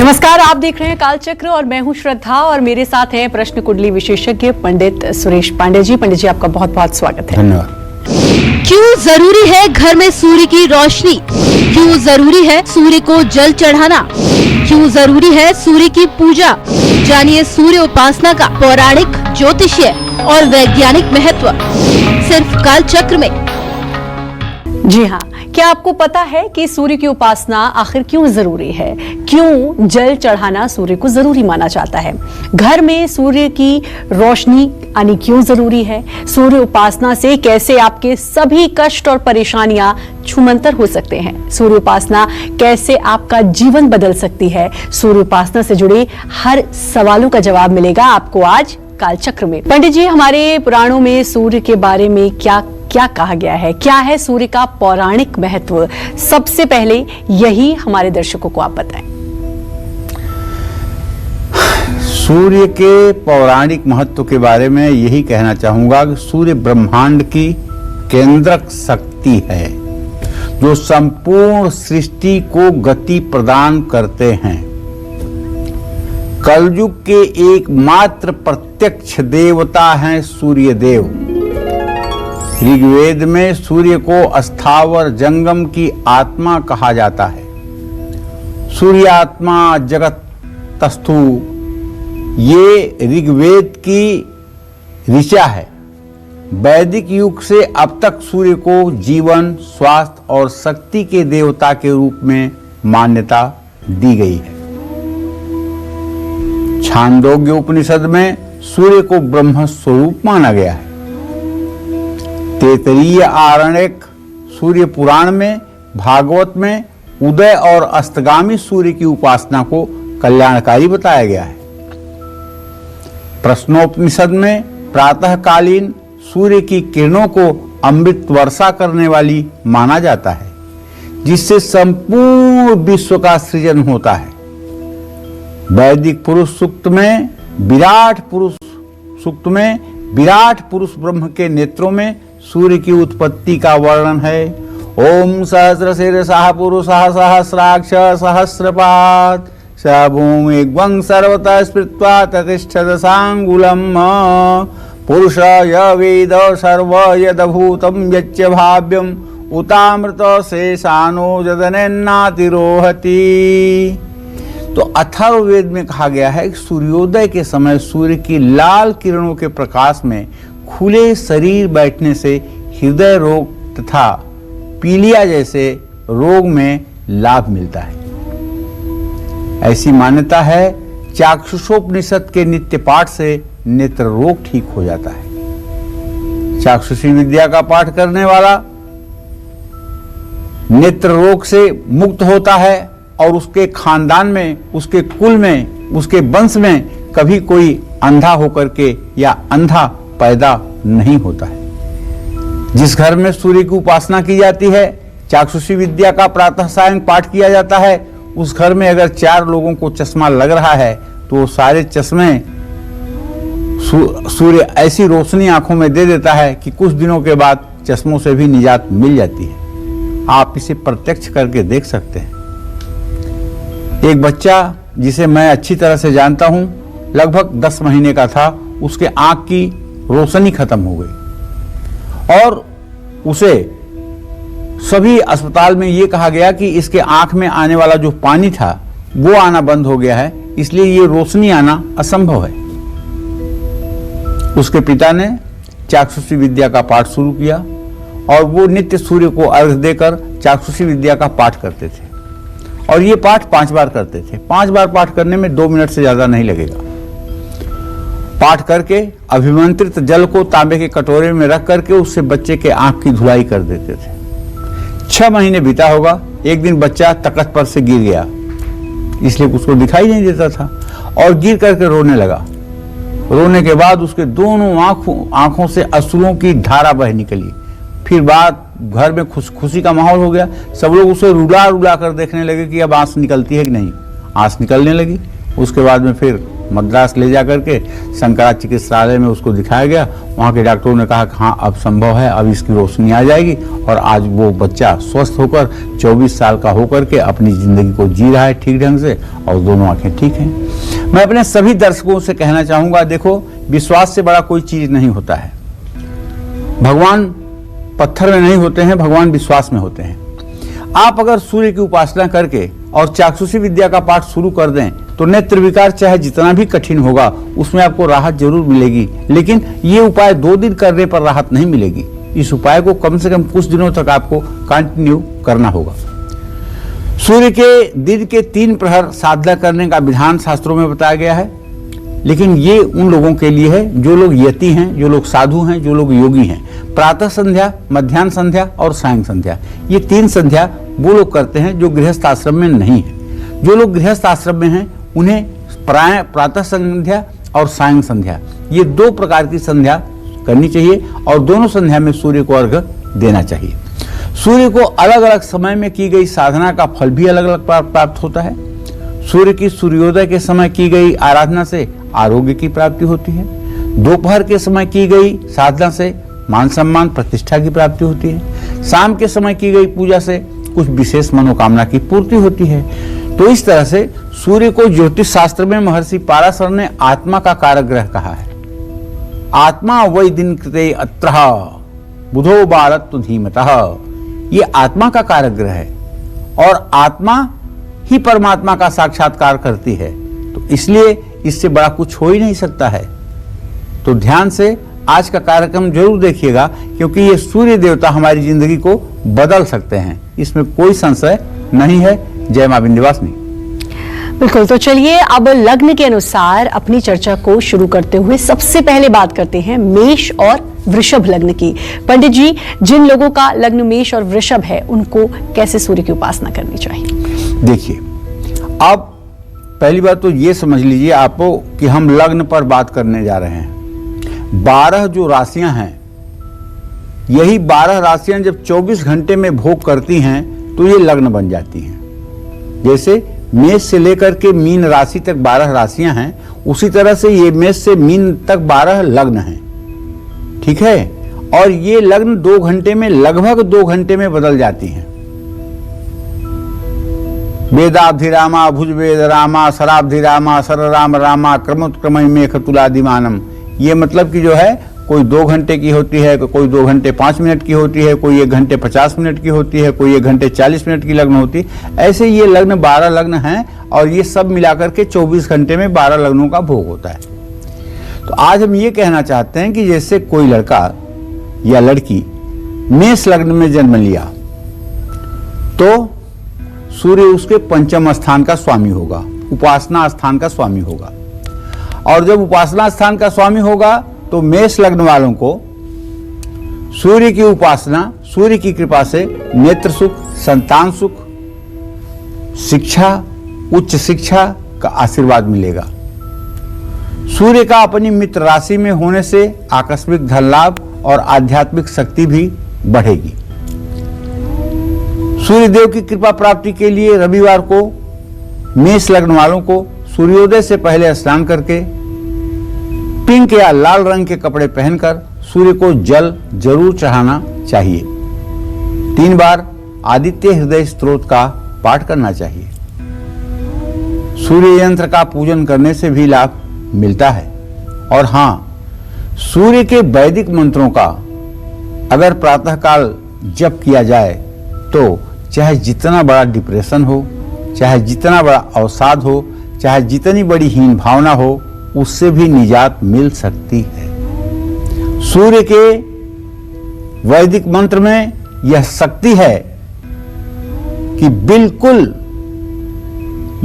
नमस्कार, आप देख रहे हैं कालचक्र और मैं हूं श्रद्धा और मेरे साथ हैं प्रश्न कुंडली विशेषज्ञ पंडित सुरेश पांडे जी। पंडित जी, आपका बहुत बहुत स्वागत है। धन्यवाद। क्यों जरूरी है घर में सूर्य की रोशनी? क्यों जरूरी है सूर्य को जल चढ़ाना? क्यों जरूरी है सूर्य की पूजा? जानिए सूर्य उपासना का पौराणिक, ज्योतिषीय और वैज्ञानिक महत्व सिर्फ कालचक्र में। जी हाँ, क्या आपको पता है कि सूर्य की उपासना आखिर क्यों जरूरी है? क्यों जल चढ़ाना सूर्य को जरूरी माना जाता है? घर में सूर्य की रोशनी आनी क्यों जरूरी है? सूर्य उपासना से कैसे आपके सभी कष्ट और परेशानियां छूमंतर हो सकते हैं? सूर्य उपासना कैसे आपका जीवन बदल सकती है? सूर्य उपासना से जुड़े हर सवालों का जवाब मिलेगा आपको आज कालचक्र में। पंडित जी, हमारे पुराणों में सूर्य के बारे में क्या कहा गया है? क्या है सूर्य का पौराणिक महत्व? सबसे पहले यही हमारे दर्शकों को आप बताएं। सूर्य के पौराणिक महत्व के बारे में यही कहना चाहूंगा कि सूर्य ब्रह्मांड की केंद्रक शक्ति है जो संपूर्ण सृष्टि को गति प्रदान करते हैं। कलयुग के एकमात्र प्रत्यक्ष देवता हैं सूर्य देव। ऋग्वेद में सूर्य को स्थावर जंगम की आत्मा कहा जाता है। सूर्य आत्मा जगत तस्थु, ये ऋग्वेद की ऋचा है। वैदिक युग से अब तक सूर्य को जीवन, स्वास्थ्य और शक्ति के देवता के रूप में मान्यता दी गई है। छांदोग्य उपनिषद में सूर्य को ब्रह्म स्वरूप माना गया है। तैत्तिरीय आरण्यक सूर्य पुराण में, भागवत में उदय और अस्तगामी सूर्य की उपासना को कल्याणकारी बताया गया है। प्रश्नोपनिषद में प्रातःकालीन सूर्य की किरणों को अमृत वर्षा करने वाली माना जाता है, जिससे संपूर्ण विश्व का सृजन होता है। वैदिक पुरुष सूक्त में विराट पुरुष ब्रह्म के नेत्रों में सूर्य की उत्पत्ति का वर्णन है। ओम सहस्रशीर्षः पुरुषः सहस्राक्ष सहस्रपाद स भूमिग्वं सर्वतः स्मृत्वा ततिष्ठत सांगुलम् पुरुषः वेद सर्व यदभूतं यच्च भाव्यम् उतामृत शेषानो जदनेन्नातिरोहति। तो अथर्ववेद में कहा गया है कि सूर्योदय के समय सूर्य की लाल किरणों के प्रकाश में खुले शरीर बैठने से हृदय रोग तथा पीलिया जैसे रोग में लाभ मिलता है। ऐसी मान्यता है चाक्षुषोपनिषद के नित्य पाठ से नेत्र रोग ठीक हो जाता है। चाक्षुषी विद्या का पाठ करने वाला नेत्र रोग से मुक्त होता है और उसके खानदान में, उसके कुल में, उसके वंश में कभी कोई अंधा होकर के या अंधा पैदा नहीं होता है। जिस घर में सूर्य की उपासना की जाती है, चाक्षुषी विद्या का प्रातः सायं पाठ किया जाता है, उस घर में अगर 4 लोगों को चश्मा लग रहा है तो सारे चश्मे सूर्य ऐसी रोशनी आंखों में दे देता है कि कुछ दिनों के बाद चश्मों से भी निजात मिल जाती है। आप इसे प्रत्यक्ष करके देख सकते हैं। एक बच्चा जिसे मैं अच्छी तरह से जानता हूं, लगभग 10 महीने का था, उसके आंख की रोशनी खत्म हो गई और उसे सभी अस्पताल में यह कहा गया कि इसके आंख में आने वाला जो पानी था वो आना बंद हो गया है, इसलिए ये रोशनी आना असंभव है। उसके पिता ने चाक्षुषी विद्या का पाठ शुरू किया और वो नित्य सूर्य को अर्घ्य देकर चाक्षुषी विद्या का पाठ करते थे और ये पाठ 5 बार करते थे। 5 बार पाठ करने में 2 मिनट से ज्यादा नहीं लगेगा। पाठ करके अभिमंत्रित जल को तांबे के कटोरे में रख करके उससे बच्चे के आंख की धुलाई कर देते थे। 6 महीने बीता होगा, एक दिन बच्चा तख्त पर से गिर गया, इसलिए उसको दिखाई नहीं देता था और गिर करके रोने लगा। रोने के बाद उसके दोनों आंखों से अश्रुओं की धारा बह निकली। फिर बात घर में खुशी का माहौल हो गया। सब लोग उसे रुला कर देखने लगे कि अब आंस निकलती है कि नहीं। आंस निकलने लगी। उसके बाद में फिर मद्रास ले जा करके शंकरा चिकित्सालय में उसको दिखाया गया। वहाँ के डॉक्टरों ने कहा कि हाँ अब संभव है, अब इसकी रोशनी आ जाएगी, और आज वो बच्चा स्वस्थ होकर 24 साल का होकर के अपनी जिंदगी को जी रहा है ठीक ढंग से, और दोनों आंखें ठीक हैं। मैं अपने सभी दर्शकों से कहना चाहूँगा, देखो विश्वास से बड़ा कोई चीज नहीं होता है। भगवान पत्थर में नहीं होते हैं, भगवान विश्वास में होते हैं। आप अगर सूर्य की उपासना करके और चाक्षुषी विद्या का पाठ शुरू कर दें तो नेत्र विकार चाहे जितना भी कठिन होगा उसमें आपको राहत जरूर मिलेगी, लेकिन ये उपाय 2 दिन करने पर राहत नहीं मिलेगी। इस उपाय को कम से कम कुछ दिनों तक आपको कंटिन्यू करना होगा। सूर्य के दिन के 3 प्रहर साधना करने का विधान शास्त्रों में बताया गया है, लेकिन ये उन लोगों के लिए है जो लोग यति हैं, जो लोग साधु हैं, जो लोग योगी हैं। प्रातः संध्या, मध्याह्न संध्या और सायं संध्या, ये 3 संध्या वो लोग करते हैं जो गृहस्थ आश्रम में नहीं है। जो लोग गृहस्थ आश्रम में हैं उन्हें प्रातः संध्या और सायं संध्या, ये 2 प्रकार की संध्या करनी चाहिए, और दोनों संध्या में सूर्य को अर्घ्य देना चाहिए। सूर्य को अलग अलग समय में की गई साधना का फल भी अलग अलग प्राप्त होता है। सूर्य की सूर्योदय के समय की गई आराधना से आरोग्य की प्राप्ति होती है। दोपहर के समय की गई साधना से मान सम्मान प्रतिष्ठा की प्राप्ति होती है। शाम के समय की गई पूजा से कुछ विशेष मनोकामना की पूर्ति होती है। तो इस तरह से सूर्य को ज्योतिष शास्त्र में महर्षि पाराशर ने आत्मा का कारक ग्रह कहा है। आत्मा वै दिन कृते अत्रः बुधो बालत्व धीमतः, ये आत्मा का कारक ग्रह है और आत्मा ही परमात्मा का साक्षात्कार करती है, तो इसलिए इससे बड़ा कुछ हो ही नहीं सकता है। तो ध्यान से आज का कार्यक्रम जरूर देखिएगा, क्योंकि ये सूर्य देवता हमारी जिंदगी को बदल सकते हैं, इसमें कोई संशय नहीं है। जय मां विंध्यवासिनी। बिल्कुल, तो चलिए अब लग्न के अनुसार अपनी चर्चा को शुरू करते हुए सबसे पहले बात करते हैं मेष और वृषभ लग्न की। पंडित जी, जिन लोगों का लग्न मेष और वृषभ है उनको कैसे सूर्य की उपासना करनी चाहिए? देखिए, अब पहली बात तो ये समझ लीजिए आपको कि हम लग्न पर बात करने जा रहे हैं। 12 जो राशियां हैं, यही 12 राशियां जब 24 घंटे में भोग करती हैं तो ये लग्न बन जाती हैं। जैसे मेष से लेकर के मीन राशि तक 12 राशियां हैं, उसी तरह से ये मेष से मीन तक 12 लग्न हैं, ठीक है। और ये लग्न 2 घंटे में, लगभग 2 घंटे में बदल जाती हैं। वेदाब्धि रामा भुजवेद रामा शराब्धि रामा सर राम रामा क्रमोत्क्रम मेघ तुलादिमानम, ये मतलब कि जो है कोई 2 घंटे की होती है, कोई 2 घंटे 5 मिनट की होती है, कोई 1 घंटे 50 मिनट की होती है, कोई 1 घंटे 40 मिनट की लग्न होती है। ऐसे ये लग्न 12 लग्न हैं और ये सब मिलाकर के 24 घंटे में 12 लग्नों का भोग होता है। तो आज हम ये कहना चाहते हैं कि जैसे कोई लड़का या लड़की मेष लग्न में जन्म लिया तो सूर्य उसके पंचम स्थान का स्वामी होगा, उपासना स्थान का स्वामी होगा। और जब उपासना स्थान का स्वामी होगा तो मेष लग्न वालों को सूर्य की उपासना, सूर्य की कृपा से नेत्र सुख, संतान सुख, शिक्षा, उच्च शिक्षा का आशीर्वाद मिलेगा। सूर्य का अपनी मित्र राशि में होने से आकस्मिक धन लाभ और आध्यात्मिक शक्ति भी बढ़ेगी। सूर्य देव की कृपा प्राप्ति के लिए रविवार को मेष लग्न वालों को सूर्योदय से पहले स्नान करके पिंक या लाल रंग के कपड़े पहनकर सूर्य को जल जरूर चढ़ाना चाहिए। 3 बार आदित्य हृदय स्तोत्र का पाठ करना चाहिए। सूर्य यंत्र का पूजन करने से भी लाभ मिलता है। और हाँ, सूर्य के वैदिक मंत्रों का अगर प्रातःकाल जप किया जाए तो चाहे जितना बड़ा डिप्रेशन हो, चाहे जितना बड़ा अवसाद हो, चाहे जितनी बड़ी हीन भावना हो, उससे भी निजात मिल सकती है। सूर्य के वैदिक मंत्र में यह शक्ति है कि बिल्कुल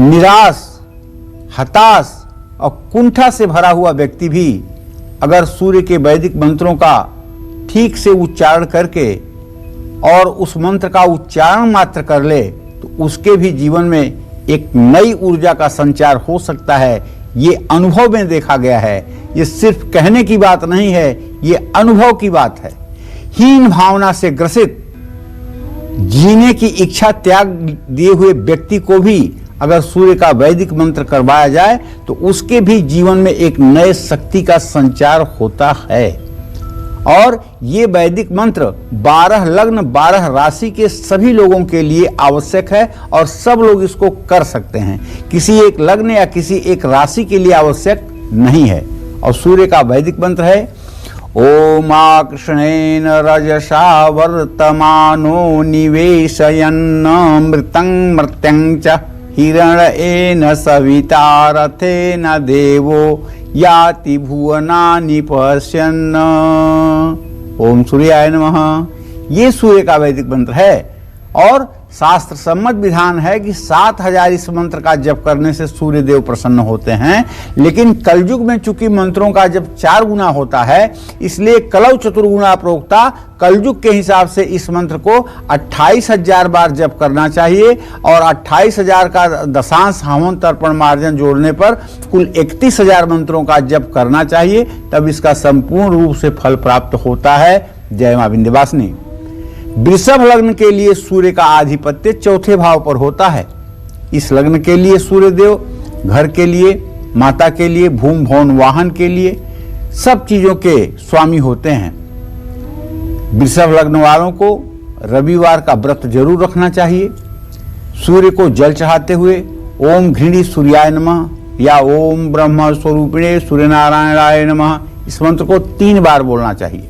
निराश, हताश और कुंठा से भरा हुआ व्यक्ति भी अगर सूर्य के वैदिक मंत्रों का ठीक से उच्चारण करके और उस मंत्र का उच्चारण मात्र कर ले तो उसके भी जीवन में एक नई ऊर्जा का संचार हो सकता है। ये अनुभव में देखा गया है, ये सिर्फ कहने की बात नहीं है, ये अनुभव की बात है। हीन भावना से ग्रसित, जीने की इच्छा त्याग दिए हुए व्यक्ति को भी अगर सूर्य का वैदिक मंत्र करवाया जाए तो उसके भी जीवन में एक नए शक्ति का संचार होता है। और ये वैदिक मंत्र 12 लग्न 12 राशि के सभी लोगों के लिए आवश्यक है और सब लोग इसको कर सकते हैं। किसी एक लग्न या किसी एक राशि के लिए आवश्यक नहीं है। और सूर्य का वैदिक मंत्र है ओम आकृष्णेन रजसा वर्तमानो निवेशयन् मृतं मर्त्यं च हिरण्येन सविता रथेन देवो याति भुवनानि पश्यन्। ओम सूर्याय नमः। ये सूर्य का वैदिक मंत्र है और शास्त्र सम्मत विधान है कि 7000 इस मंत्र का जप करने से सूर्य देव प्रसन्न होते हैं। लेकिन कलयुग में चूंकि मंत्रों का जप 4 गुना होता है, इसलिए कलौ चतुर्गुणा प्रोक्ता कलयुग के हिसाब से इस मंत्र को 28,000 बार जप करना चाहिए और 28,000 का दशांश हवन तर्पण मार्जन जोड़ने पर कुल 31,000 मंत्रों का जप करना चाहिए, तब इसका संपूर्ण रूप से फल प्राप्त होता है। जय मां विंध्यवासिनी। वृषभ लग्न के लिए सूर्य का आधिपत्य चौथे भाव पर होता है। इस लग्न के लिए सूर्य देव घर के लिए, माता के लिए, भूमि भवन वाहन के लिए सब चीजों के स्वामी होते हैं। वृषभ लग्न वालों को रविवार का व्रत जरूर रखना चाहिए। सूर्य को जल चढ़ाते हुए ओम घृणी सूर्याय नमः या ओम ब्रह्म स्वरूपिणे सूर्य नारायणाय नमः इस मंत्र को 3 बार बोलना चाहिए।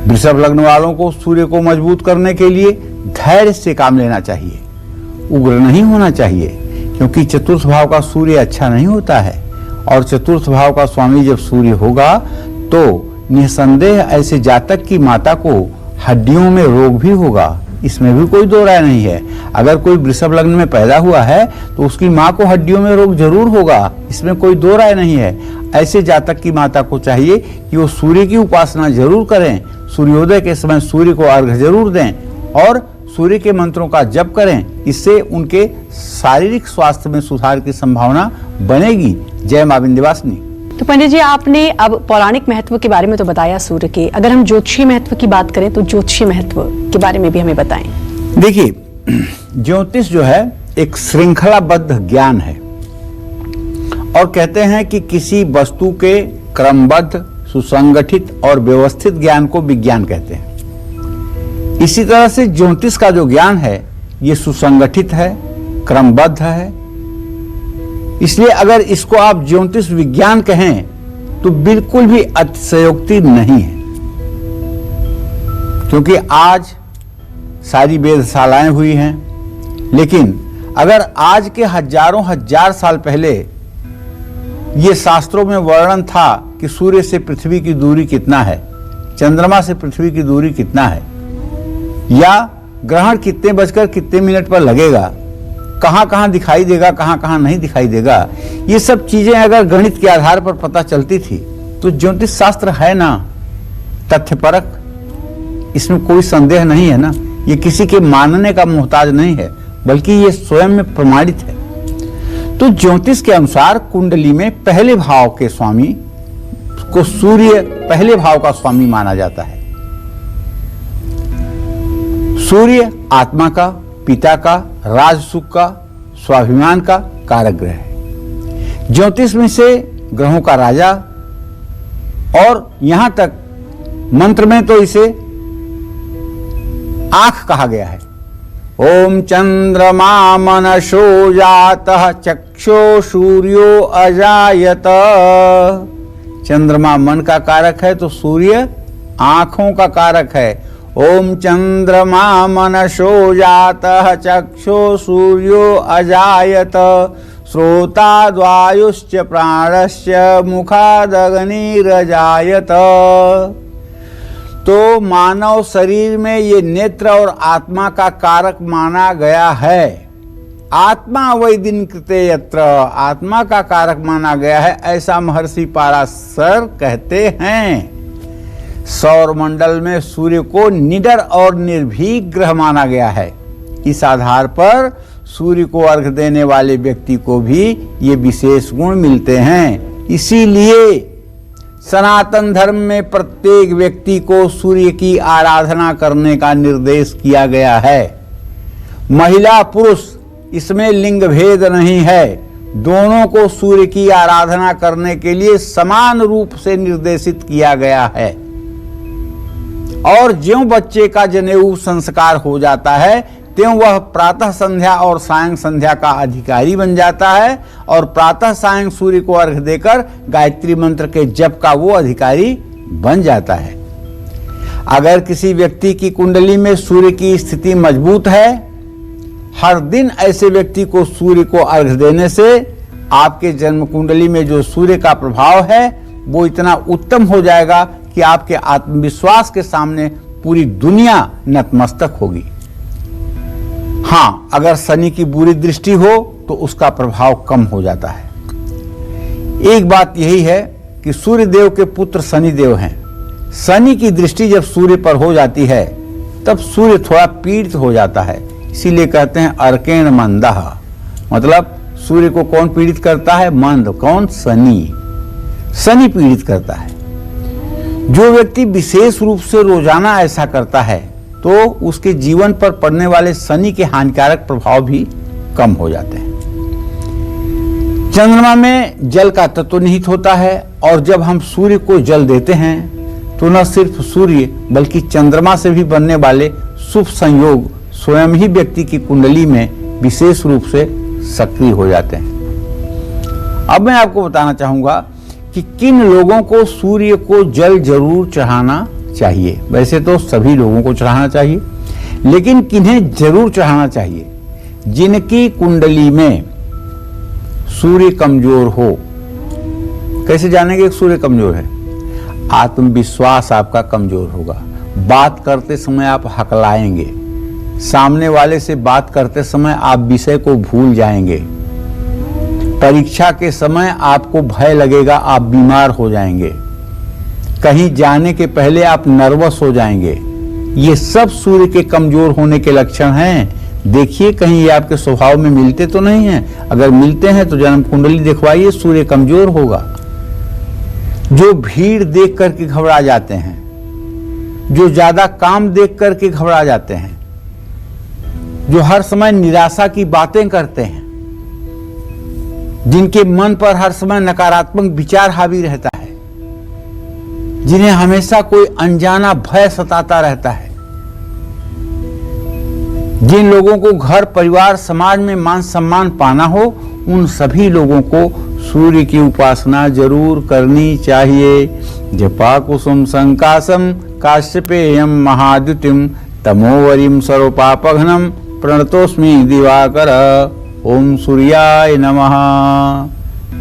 वृषभ लग्न वालों को सूर्य को मजबूत करने के लिए धैर्य से काम लेना चाहिए, उग्र नहीं होना चाहिए, क्योंकि चतुर्थ भाव का सूर्य अच्छा नहीं होता है और चतुर्थ भाव का स्वामी जब सूर्य होगा तो निसंदेह ऐसे जातक की माता को हड्डियों में रोग भी होगा, इसमें भी कोई दो राय नहीं है। अगर कोई वृषभ लग्न में पैदा हुआ है तो उसकी माँ को हड्डियों में रोग जरूर होगा, इसमें कोई दो राय नहीं है। ऐसे जातक की माता को चाहिए कि वो सूर्य की उपासना जरूर करें, सूर्योदय के समय सूर्य को अर्घ्य जरूर दें और सूर्य के मंत्रों का जप करें। इससे उनके शारीरिक स्वास्थ्य में सुधार की संभावना बनेगी। जय मां विंध्यवासिनी। तो पंडित जी, आपने अब पौराणिक महत्व के बारे में तो बताया सूर्य के, अगर हम ज्योतिषीय महत्व की बात करें तो ज्योतिषीय महत्व के बारे में भी हमें बताएं। देखिए, ज्योतिष जो है एक श्रृंखलाबद्ध ज्ञान है और कहते हैं कि किसी वस्तु के क्रमबद्ध, सुसंगठित और व्यवस्थित ज्ञान को विज्ञान कहते हैं। इसी तरह से ज्योतिष का जो ज्ञान है ये सुसंगठित है, क्रमबद्ध है। इसलिए अगर इसको आप ज्योतिष विज्ञान कहें तो बिल्कुल भी अतिशयोक्ति नहीं है, क्योंकि आज सारी वेधशालाएं हुई हैं। लेकिन अगर आज के हजारों हजार साल पहले ये शास्त्रों में वर्णन था कि सूर्य से पृथ्वी की दूरी कितना है, चंद्रमा से पृथ्वी की दूरी कितना है, या ग्रहण कितने बजकर कितने मिनट पर लगेगा, कहां कहां दिखाई देगा, कहां कहां नहीं दिखाई देगा, ये सब चीजें अगर गणित के आधार पर पता चलती थी तो ज्योतिष शास्त्र है ना तथ्यपरक, इसमें कोई संदेह नहीं है ना। ये किसी के मानने का मोहताज नहीं है, बल्कि ये स्वयं में प्रमाणित है। तो ज्योतिष के अनुसार कुंडली में पहले भाव के स्वामी को सूर्य पहले भाव का स्वामी माना जाता है। सूर्य आत्मा का, पिता का, राजसुख का, स्वाभिमान का कारक ग्रह है। ज्योतिष में से ग्रहों का राजा, और यहां तक मंत्र में तो इसे आंख कहा गया है। ओम चंद्रमा मनसो जातः चक्षो सूर्यो अजायत। चंद्रमा मन का कारक है तो सूर्य आंखों का कारक है। ओम चंद्रमा मनसो जातः चक्षो सूर्यो अजायत श्रोता द्वायुश्च प्राणस्य मुखादग्निरजायत। तो मानव शरीर में ये नेत्र और आत्मा का कारक माना गया है। आत्मा वैदिन कृते यत्र, आत्मा का कारक माना गया है, ऐसा महर्षि पाराशर कहते हैं। सौर मंडल में सूर्य को निडर और निर्भीक ग्रह माना गया है। इस आधार पर सूर्य को अर्घ्य देने वाले व्यक्ति को भी ये विशेष गुण मिलते हैं। इसीलिए सनातन धर्म में प्रत्येक व्यक्ति को सूर्य की आराधना करने का निर्देश किया गया है। महिला पुरुष इसमें लिंग भेद नहीं है। दोनों को सूर्य की आराधना करने के लिए समान रूप से निर्देशित किया गया है। और ज्यों बच्चे का जनेऊ संस्कार हो जाता है त्यों वह प्रातः संध्या और सायं संध्या का अधिकारी बन जाता है और प्रातः सायं सूर्य को अर्घ्य देकर गायत्री मंत्र के जप का वो अधिकारी बन जाता है। अगर किसी व्यक्ति की कुंडली में सूर्य की स्थिति मजबूत है, हर दिन ऐसे व्यक्ति को सूर्य को अर्घ्य देने से आपके जन्म कुंडली में जो सूर्य का प्रभाव है वो इतना उत्तम हो जाएगा कि आपके आत्मविश्वास के सामने पूरी दुनिया नतमस्तक होगी। हाँ, अगर शनि की बुरी दृष्टि हो तो उसका प्रभाव कम हो जाता है। एक बात यही है कि सूर्य देव के पुत्र शनि देव हैं। शनि की दृष्टि जब सूर्य पर हो जाती है तब सूर्य थोड़ा पीड़ित हो जाता है, इसीलिए कहते हैं अर्केण मंदः, मतलब सूर्य को कौन पीड़ित करता है? मंद। कौन? शनि। शनि पीड़ित करता है। जो व्यक्ति विशेष रूप से रोजाना ऐसा करता है तो उसके जीवन पर पड़ने वाले शनि के हानिकारक प्रभाव भी कम हो जाते हैं। चंद्रमा में जल का तत्व निहित होता है और जब हम सूर्य को जल देते हैं तो न सिर्फ सूर्य बल्कि चंद्रमा से भी बनने वाले शुभ संयोग स्वयं ही व्यक्ति की कुंडली में विशेष रूप से सक्रिय हो जाते हैं। अब मैं आपको बताना चाहूंगा कि किन लोगों को सूर्य को जल जरूर चढ़ाना चाहिए। वैसे तो सभी लोगों को चढ़ाना चाहिए, लेकिन किन्हें जरूर चढ़ाना चाहिए? जिनकी कुंडली में सूर्य कमजोर हो। कैसे जानेंगे कि सूर्य कमजोर है? आत्मविश्वास आपका कमजोर होगा, बात करते समय आप हकलाएंगे, सामने वाले से बात करते समय आप विषय को भूल जाएंगे, परीक्षा के समय आपको भय लगेगा, आप बीमार हो जाएंगे, कहीं जाने के पहले आप नर्वस हो जाएंगे। ये सब सूर्य के कमजोर होने के लक्षण हैं। देखिए कहीं ये आपके स्वभाव में मिलते तो नहीं हैं। अगर मिलते हैं तो जन्म कुंडली दिखवाइए, सूर्य कमजोर होगा। जो भीड़ देख करके घबरा जाते हैं, जो ज्यादा काम देख करके घबरा जाते हैं, जो हर समय निराशा की बातें करते हैं, जिनके मन पर हर समय नकारात्मक विचार हावी रहता है, जिन्हें हमेशा कोई अनजाना भय सताता रहता है, जिन लोगों को घर परिवार समाज में मान सम्मान पाना हो, उन सभी लोगों को सूर्य की उपासना जरूर करनी चाहिए। जपा कुसुम संकासम काश्यपेयम महाद्युतिम तमोवरीम सर्वपापघ्नम प्रणतोस्मि दिवाकर। ओम सूर्याय नमः।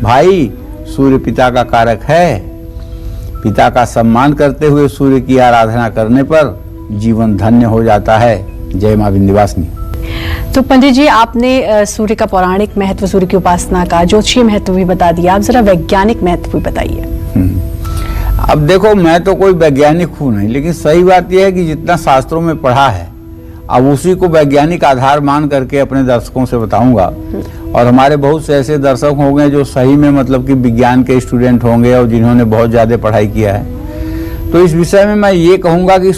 भाई, सूर्य पिता का कारक है। पिता का सम्मान करते हुए सूर्य की आराधना करने पर जीवन धन्य हो जाता है। जय मां विंध्यवासिनी। तो पंडित जी, आपने सूर्य का पौराणिक महत्व, सूर्य की उपासना का ज्योतिषीय महत्व भी बता दिया, आप जरा वैज्ञानिक महत्व भी बताइए। अब देखो, मैं तो कोई वैज्ञानिक हूं नहीं, लेकिन सही बात यह है कि जितना शास्त्रों में पढ़ा है अब उसी को वैज्ञानिक आधार मान करके अपने दर्शकों से बताऊंगा। और हमारे बहुत से ऐसे दर्शक होंगे जो सही में मतलब कि विज्ञान के स्टूडेंट होंगे और जिन्होंने बहुत ज्यादा पढ़ाई किया है। तो इस विषय में मैं ये कहूंगा कि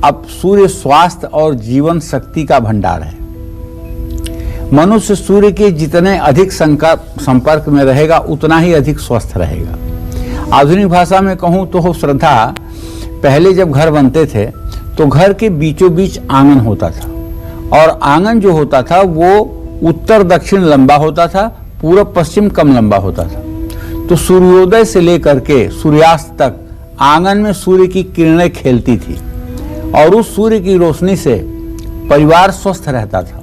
अब सूर्य स्वास्थ्य और जीवन शक्ति का भंडार है। मनुष्य सूर्य के जितने अधिक संपर्क में रहेगा उतना ही अधिक स्वस्थ रहेगा। आधुनिक भाषा में कहूं तो श्रद्धा, पहले जब घर बनते थे तो घर के बीचों बीच आंगन होता था और आंगन जो होता था वो उत्तर दक्षिण लंबा होता था, पूरब पश्चिम कम लंबा होता था। तो सूर्योदय से लेकर के सूर्यास्त तक आंगन में सूर्य की किरणें खेलती थी और उस सूर्य की रोशनी से परिवार स्वस्थ रहता था।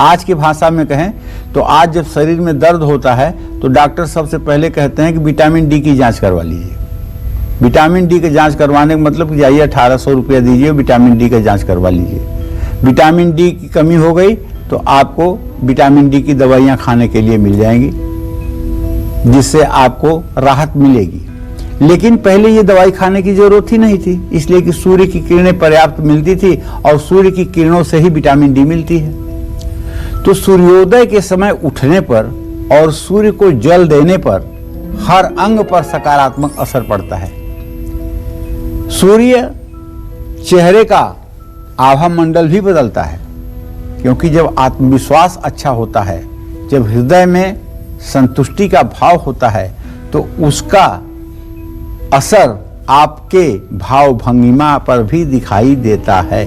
आज की भाषा में कहें तो आज जब शरीर में दर्द होता है तो डॉक्टर सबसे पहले कहते हैं कि विटामिन डी की जांच करवा लीजिए। विटामिन डी की जांच करवाने का मतलब कि जाइए 1800 रुपया दीजिए, विटामिन डी की जांच करवा लीजिए। विटामिन डी की कमी हो गई तो आपको विटामिन डी की दवाइयां खाने के लिए मिल जाएंगी, जिससे आपको राहत मिलेगी। लेकिन पहले ये दवाई खाने की जरूरत ही नहीं थी, इसलिए कि सूर्य की किरणें पर्याप्त मिलती थी और सूर्य की किरणों से ही विटामिन डी मिलती है। तो सूर्योदय के समय उठने पर और सूर्य को जल देने पर हर अंग पर सकारात्मक असर पड़ता है। सूर्य चेहरे का आभा मंडल भी बदलता है। क्योंकि जब आत्मविश्वास अच्छा होता है, जब हृदय में संतुष्टि का भाव होता है, तो उसका असर आपके भाव भंगिमा पर भी दिखाई देता है।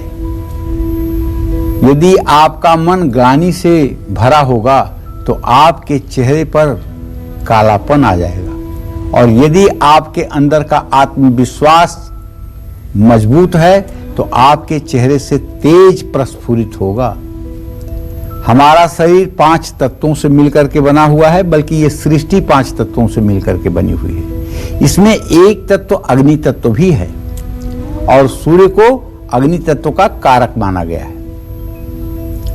यदि आपका मन ग्लानि से भरा होगा तो आपके चेहरे पर कालापन आ जाएगा, और यदि आपके अंदर का आत्मविश्वास मजबूत है तो आपके चेहरे से तेज प्रस्फुरित होगा। हमारा शरीर 5 तत्वों से मिलकर के बना हुआ है, बल्कि ये सृष्टि 5 तत्वों से मिलकर के बनी हुई है। इसमें एक तत्व अग्नि तत्व भी है, और सूर्य को अग्नि तत्व का कारक माना गया है।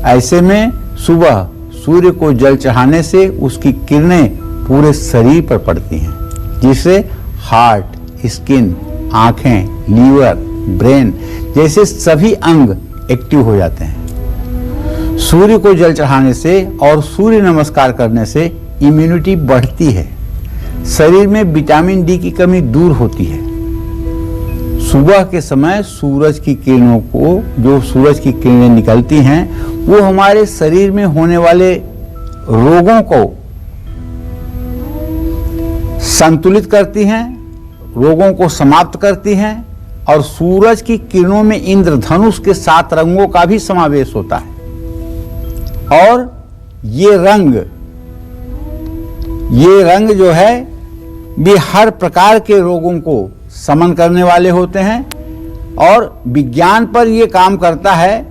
ऐसे में सुबह सूर्य को जल चढ़ाने से उसकी किरणें पूरे शरीर पर पड़ती हैं, जिससे हार्ट, स्किन, आंखें, लीवर, ब्रेन जैसे सभी अंग एक्टिव हो जाते हैं। सूर्य को जल चढ़ाने से और सूर्य नमस्कार करने से इम्यूनिटी बढ़ती है, शरीर में विटामिन डी की कमी दूर होती है। सुबह के समय सूरज की किरणों को, जो सूरज की किरणें निकलती हैं, वो हमारे शरीर में होने वाले रोगों को संतुलित करती हैं, रोगों को समाप्त करती हैं, और सूरज की किरणों में इंद्रधनुष के 7 रंगों का भी समावेश होता है। और ये रंग जो है भी हर प्रकार के रोगों को समन करने वाले होते हैं, और विज्ञान पर यह काम करता है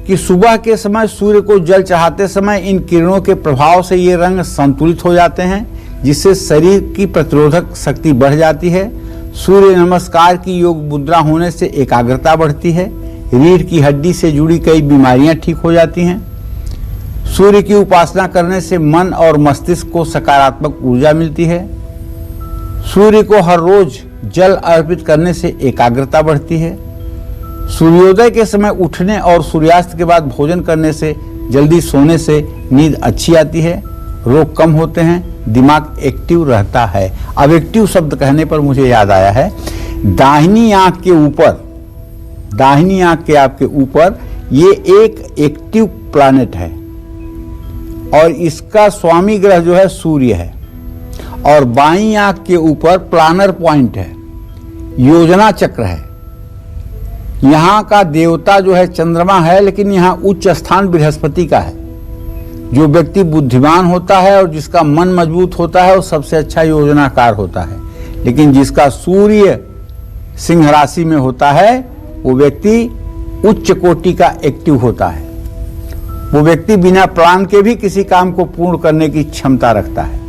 कि सुबह के समय सूर्य को जल चढ़ाते समय इन किरणों के प्रभाव से ये रंग संतुलित हो जाते हैं, जिससे शरीर की प्रतिरोधक शक्ति बढ़ जाती है। सूर्य नमस्कार की योग मुद्रा होने से एकाग्रता बढ़ती है, रीढ़ की हड्डी से जुड़ी कई बीमारियां ठीक हो जाती हैं। सूर्य की उपासना करने से मन और मस्तिष्क को सकारात्मक ऊर्जा मिलती है। सूर्य को हर रोज जल अर्पित करने से एकाग्रता बढ़ती है। सूर्योदय के समय उठने और सूर्यास्त के बाद भोजन करने से, जल्दी सोने से नींद अच्छी आती है, रोग कम होते हैं, दिमाग एक्टिव रहता है। अब एक्टिव शब्द कहने पर मुझे याद आया है, दाहिनी आंख के आपके ऊपर ये एक एक्टिव प्लैनेट है, और इसका स्वामी ग्रह जो है सूर्य है, और बाईं आंख के ऊपर प्लानर पॉइंट है, योजना चक्र है। यहाँ का देवता जो है चंद्रमा है, लेकिन यहाँ उच्च स्थान बृहस्पति का है। जो व्यक्ति बुद्धिमान होता है और जिसका मन मजबूत होता है वो सबसे अच्छा योजनाकार होता है, लेकिन जिसका सूर्य सिंह राशि में होता है वो व्यक्ति उच्च कोटि का एक्टिव होता है। वो व्यक्ति बिना प्लान के भी किसी काम को पूर्ण करने की क्षमता रखता है।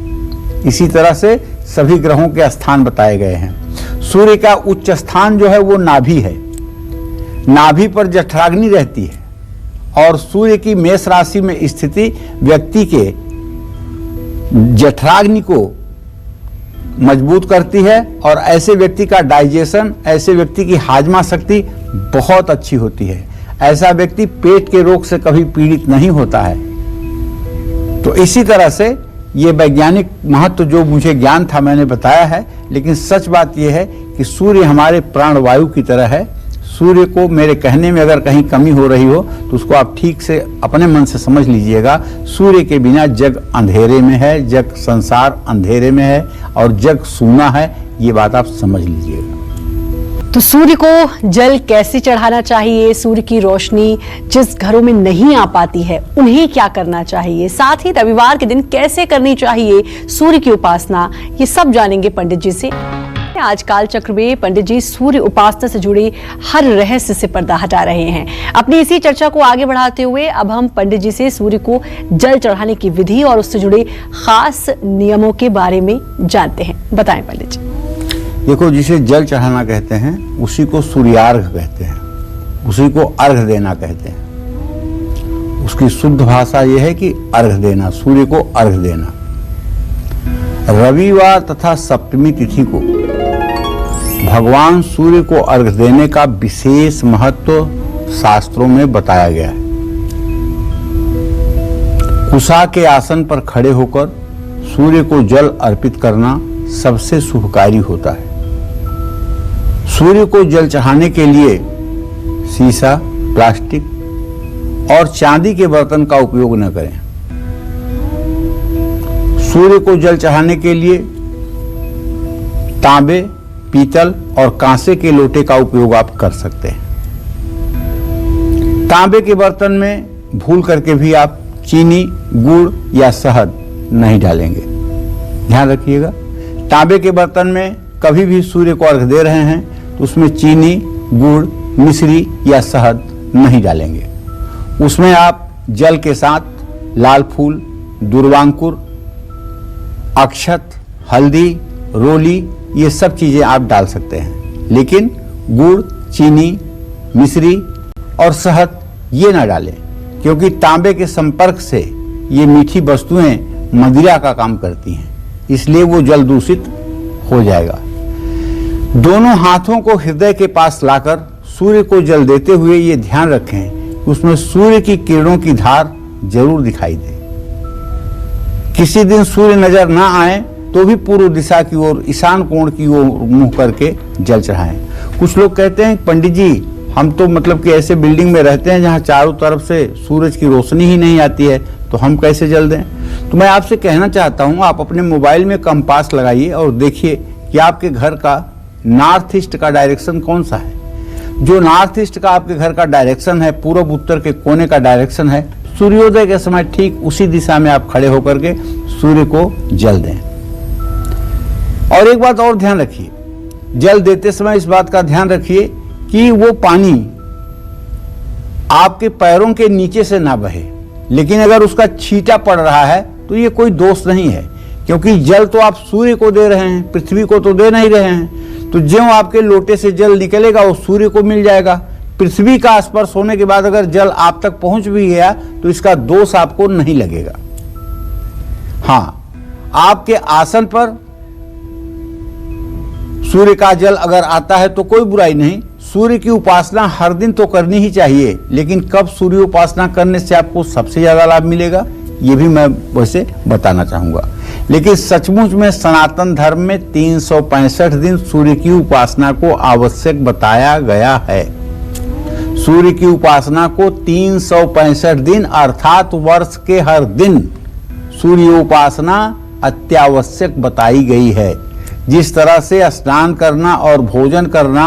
इसी तरह से सभी ग्रहों के स्थान बताए गए हैं। सूर्य का उच्च स्थान जो है वो नाभि है, नाभि पर जठराग्नि रहती है, और सूर्य की मेष राशि में स्थिति व्यक्ति के जठराग्नि को मजबूत करती है, और ऐसे व्यक्ति का डाइजेशन, ऐसे व्यक्ति की हाजमा शक्ति बहुत अच्छी होती है। ऐसा व्यक्ति पेट के रोग से कभी पीड़ित नहीं होता है। तो इसी तरह से ये वैज्ञानिक महत्व जो मुझे ज्ञान था मैंने बताया है, लेकिन सच बात यह है कि सूर्य हमारे प्राणवायु की तरह है। सूर्य को मेरे कहने में अगर कहीं कमी हो रही हो तो उसको आप ठीक से अपने मन से समझ लीजिएगा। सूर्य के बिना जग अंधेरे में है, जग संसार अंधेरे में है, और जग सूना है, ये बात आप समझ लीजिएगा। तो सूर्य को जल कैसे चढ़ाना चाहिए, सूर्य की रोशनी जिस घरों में नहीं आ पाती है उन्हें क्या करना चाहिए, साथ ही रविवार के दिन कैसे करनी चाहिए सूर्य की उपासना, ये सब जानेंगे पंडित जी से। आज काल चक्र में पंडित जी सूर्य उपासना से जुड़े हर रहस्य से पर्दा हटा रहे हैं। अपनी इसी चर्चा को आगे बढ़ाते हुए अब हम पंडित जी से सूर्य को जल चढ़ाने की विधि और उससे जुड़े खास नियमों के बारे में जानते हैं। बताएं पंडित जी। देखो, जिसे जल चढ़ाना कहते हैं उसी को सूर्यार्घ कहते हैं, उसी को अर्घ देना कहते हैं। उसकी शुद्ध भाषा यह है कि अर्घ देना, सूर्य को अर्घ देना। रविवार तथा सप्तमी तिथि को भगवान सूर्य को अर्घ देने का विशेष महत्व शास्त्रों में बताया गया है। कुशा के आसन पर खड़े होकर सूर्य को जल अर्पित करना सबसे शुभकारी होता है। सूर्य को जल चढ़ाने के लिए शीशा, प्लास्टिक और चांदी के बर्तन का उपयोग न करें। सूर्य को जल चढ़ाने के लिए तांबे, पीतल और कांसे के लोटे का उपयोग आप कर सकते हैं। तांबे के बर्तन में भूल करके भी आप चीनी, गुड़ या शहद नहीं डालेंगे, ध्यान रखिएगा। तांबे के बर्तन में कभी भी सूर्य को अर्घ दे रहे हैं तो उसमें चीनी, गुड़, मिश्री या शहद नहीं डालेंगे। उसमें आप जल के साथ लाल फूल, दुर्वांकुर, अक्षत, हल्दी, रोली ये सब चीजें आप डाल सकते हैं, लेकिन गुड़, चीनी, मिश्री और शहद ये ना डालें, क्योंकि तांबे के संपर्क से ये मीठी वस्तुएं मदिरा का काम करती हैं, इसलिए वो जल दूषित हो जाएगा। दोनों हाथों को हृदय के पास लाकर सूर्य को जल देते हुए ये ध्यान रखें कि उसमें सूर्य की किरणों की धार जरूर दिखाई दे। किसी दिन सूर्य नजर ना आए तो भी पूर्व दिशा की ओर, ईशान कोण की ओर मुंह करके जल चढ़ाएं। कुछ लोग कहते हैं पंडित जी हम तो मतलब कि ऐसे बिल्डिंग में रहते हैं जहां चारों तरफ से सूरज की रोशनी ही नहीं आती है, तो हम कैसे जल दें? तो मैं आपसे कहना चाहता हूं, आप अपने मोबाइल में कंपास लगाइए और देखिए कि आपके घर का नॉर्थ ईस्ट का डायरेक्शन कौन सा है। जो नॉर्थ ईस्ट का आपके घर का डायरेक्शन है, पूर्व उत्तर के कोने का डायरेक्शन है, सूर्योदय के समय ठीक उसी दिशा में आप खड़े होकर के सूर्य को जल दें। और एक बात और ध्यान रखिए, जल देते समय इस बात का ध्यान रखिए कि वो पानी आपके पैरों के नीचे से ना बहे, लेकिन अगर उसका छींटा पड़ रहा है तो ये कोई दोष नहीं है, क्योंकि जल तो आप सूर्य को दे रहे हैं, पृथ्वी को तो दे नहीं रहे हैं। तो ज्यों आपके लोटे से जल निकलेगा वो सूर्य को मिल जाएगा। पृथ्वी का स्पर्श होने के बाद अगर जल आप तक पहुंच भी गया तो इसका दोष आपको नहीं लगेगा। हाँ, आपके आसन पर सूर्य का जल अगर आता है तो कोई बुराई नहीं। सूर्य की उपासना हर दिन तो करनी ही चाहिए, लेकिन कब सूर्य उपासना करने से आपको सबसे ज्यादा लाभ मिलेगा ये भी मैं वैसे बताना चाहूंगा। लेकिन सचमुच में सनातन धर्म में 365 दिन सूर्य की उपासना को आवश्यक बताया गया है। सूर्य की उपासना को 365 दिन अर्थात वर्ष के हर दिन सूर्य उपासना अत्यावश्यक बताई गई है। जिस तरह से स्नान करना और भोजन करना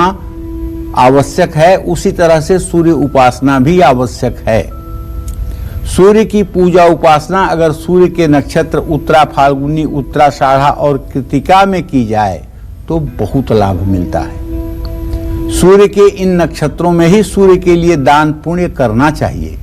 आवश्यक है, उसी तरह से सूर्य उपासना भी आवश्यक है। सूर्य की पूजा उपासना अगर सूर्य के नक्षत्र उत्तरा, फाल्गुनी, उत्तराषाढ़ा और कृतिका में की जाए तो बहुत लाभ मिलता है। सूर्य के इन नक्षत्रों में ही सूर्य के लिए दान पुण्य करना चाहिए।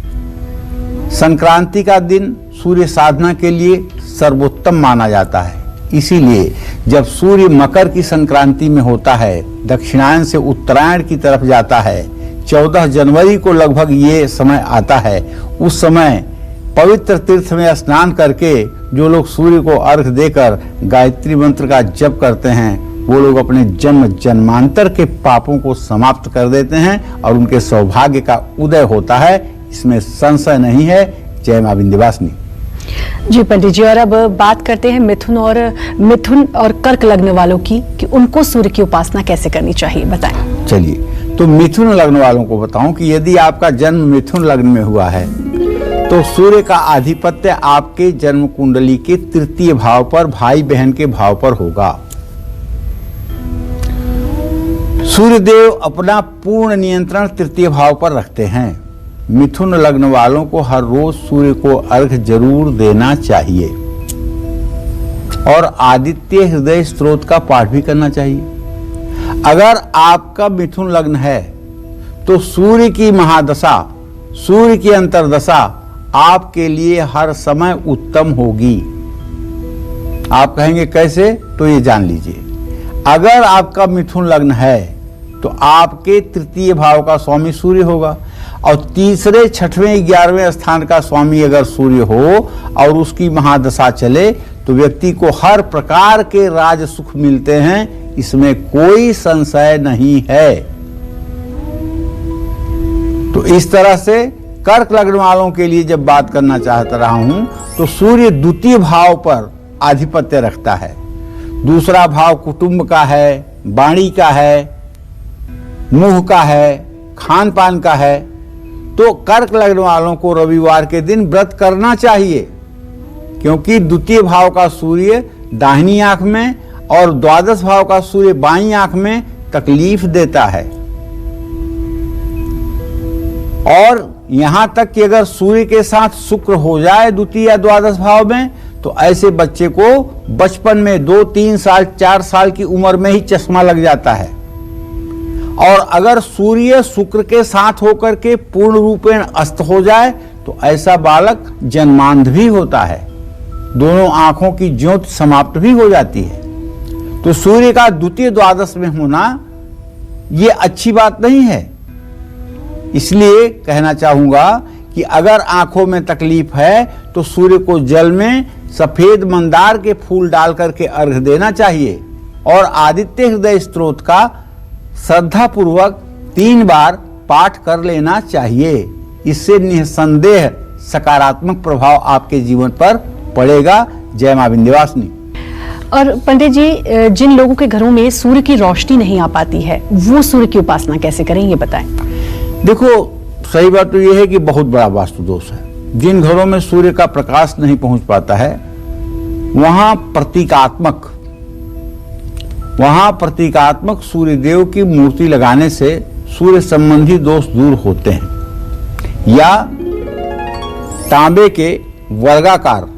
संक्रांति का दिन सूर्य साधना के लिए सर्वोत्तम माना जाता है। इसीलिए जब सूर्य मकर की संक्रांति में होता है, दक्षिणायन से उत्तरायण की तरफ जाता है, 14 जनवरी को लगभग ये समय आता है, उस समय पवित्र तीर्थ में स्नान करके जो लोग सूर्य को अर्घ देकर गायत्री मंत्र का जप करते हैं, वो लोग अपने जन्म जन्मांतर के पापों को समाप्त कर देते हैं और उनके सौभाग्य का उदय होता है। इसमें संशय नहीं है। जय मां विंध्यवासिनी। जी पंडित जी, और अब बात करते हैं मिथुन और कर्क लग्न वालों की कि उनको सूर्य की उपासना कैसे करनी चाहिए, बताएं। चलिए, तो मिथुन लग्न वालों को बताऊं कि यदि आपका जन्म मिथुन लग्न में हुआ है तो सूर्य का आधिपत्य आपके जन्म कुंडली के तृतीय भाव पर, भाई बहन के भाव पर होगा। सूर्यदेव अपना पूर्ण नियंत्रण तृतीय भाव पर रखते हैं। मिथुन लग्न वालों को हर रोज सूर्य को अर्घ जरूर देना चाहिए और आदित्य हृदय स्तोत्र का पाठ भी करना चाहिए। अगर आपका मिथुन लग्न है तो सूर्य की महादशा, सूर्य की अंतर्दशा आपके लिए हर समय उत्तम होगी। आप कहेंगे कैसे? तो ये जान लीजिए। अगर आपका मिथुन लग्न है तो आपके तृतीय भाव का स्वामी सूर्य होगा और तीसरे, छठवें, 11वें स्थान का स्वामी अगर सूर्य हो और उसकी महादशा चले तो व्यक्ति को हर प्रकार के राज सुख मिलते हैं, इसमें कोई संशय नहीं है। तो इस तरह से कर्क लग्न वालों के लिए जब बात करना चाहता रहा हूं तो सूर्य द्वितीय भाव पर आधिपत्य रखता है। दूसरा भाव कुटुंब का है, वाणी का है, मुंह का है, खान पान का है। तो कर्क लग्न वालों को रविवार के दिन व्रत करना चाहिए, क्योंकि द्वितीय भाव का सूर्य दाहिनी आंख में और द्वादश भाव का सूर्य बाईं आंख में तकलीफ देता है। और यहां तक कि अगर सूर्य के साथ शुक्र हो जाए द्वितीय या द्वादश भाव में, तो ऐसे बच्चे को बचपन में 2, 3 साल 4 साल की उम्र में ही चश्मा लग जाता है। और अगर सूर्य शुक्र के साथ होकर के पूर्ण रूपेण अस्त हो जाए तो ऐसा बालक जन्मांध भी होता है, दोनों आंखों की ज्योति समाप्त भी हो जाती है। तो सूर्य का द्वितीय द्वादश में होना ये अच्छी बात नहीं है। इसलिए कहना चाहूंगा कि अगर आंखों में तकलीफ है तो सूर्य को जल में सफेद मंदार के फूल डाल करके अर्घ्य देना चाहिए और आदित्य हृदय स्तोत्र का श्रद्धा पूर्वक 3 बार पाठ कर लेना चाहिए। इससे निसंदेह सकारात्मक प्रभाव आपके जीवन पर पड़ेगा। जय मां विंध्यवासिनी। और पंडित जी, जिन लोगों के घरों में सूर्य की रोशनी नहीं आ पाती है, वो सूर्य की उपासना कैसे करें, ये बताएं। देखो, सही बात तो यह है कि बहुत बड़ा वास्तु दोष है। जिन घरों में सूर्य का प्रकाश नहीं पहुंच पाता है वहां प्रतीकात्मक सूर्य देव की मूर्ति लगाने से सूर्य संबंधी दोष दूर होते हैं। या तांबे के वर्गाकार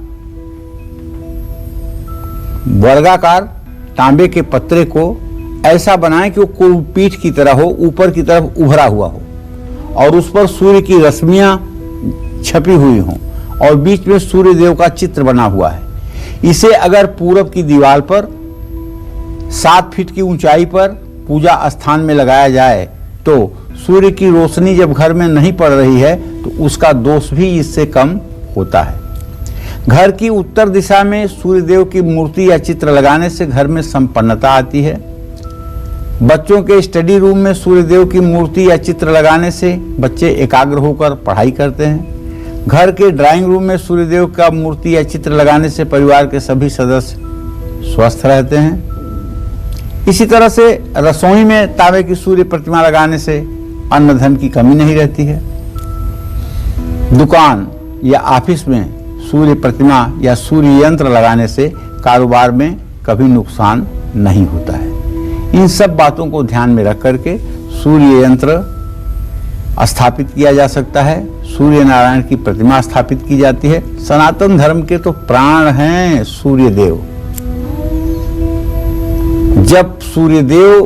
तांबे के पत्रे को ऐसा बनाएं कि वो कोई पीठ की तरह हो, ऊपर की तरफ उभरा हुआ हो और उस पर सूर्य की रश्मियां छपी हुई हों और बीच में सूर्य देव का चित्र बना हुआ है। इसे अगर पूरब की दीवार पर 7 फीट की ऊंचाई पर पूजा स्थान में लगाया जाए तो सूर्य की रोशनी जब घर में नहीं पड़ रही है तो उसका दोष भी इससे कम होता है। घर की उत्तर दिशा में सूर्य देव की मूर्ति या चित्र लगाने से घर में संपन्नता आती है। बच्चों के स्टडी रूम में सूर्य देव की मूर्ति या चित्र लगाने से बच्चे एकाग्र होकर पढ़ाई करते हैं। घर के ड्राइंग रूम में सूर्य देव का मूर्ति या चित्र लगाने से परिवार के सभी सदस्य स्वस्थ रहते हैं। इसी तरह से रसोई में तांबे की सूर्य प्रतिमा लगाने से अन्न धन की कमी नहीं रहती है। दुकान या ऑफिस में सूर्य प्रतिमा या सूर्य यंत्र लगाने से कारोबार में कभी नुकसान नहीं होता है। इन सब बातों को ध्यान में रख करके सूर्य यंत्र स्थापित किया जा सकता है। सूर्य नारायण की प्रतिमा स्थापित की जाती है। सनातन धर्म के तो प्राण हैं सूर्य देव। जब सूर्य देव